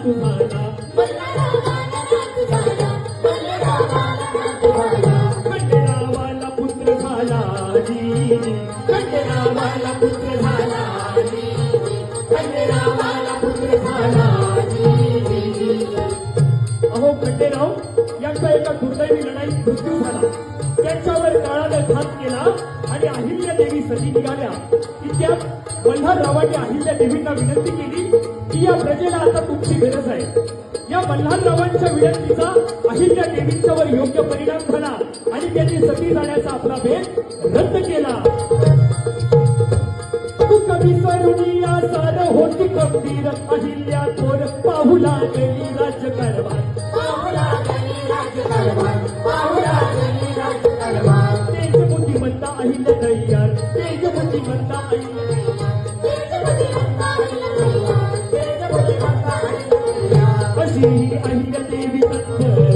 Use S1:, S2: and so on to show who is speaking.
S1: नातू झाला खंडेरावाला पुत्र झाला खंडेरावाला पुत्र झाला खंडेरावाला पुत्र झाला अहो खंडेराव यांचा एका दुर्दैवी लढाईत मृत्यू झाला त्यांच्यावर काळानं घात केला आणि अहिल्या देवी सती निघाल्या इतक्यात मल्हाररावांनी अहिल्या देवींना विनंती केली की या प्रजेला आता तुमची गरज आहे या मल्हाररावांच्या विनंतीचा अहिल्या देवींच्यावर योग्य परिणाम झाला आणि त्यांनी सती जाण्याचा आपला भेद रद्द केला तू कधी सरुनिया सार होती गंभीर अहिल्या थोर पाहू लागली राजकारभार तेज बुद्धिमत्ता अहिल्या तयार तेज बुद्धिमत्ता अशी अहिल्या देवी तत्पर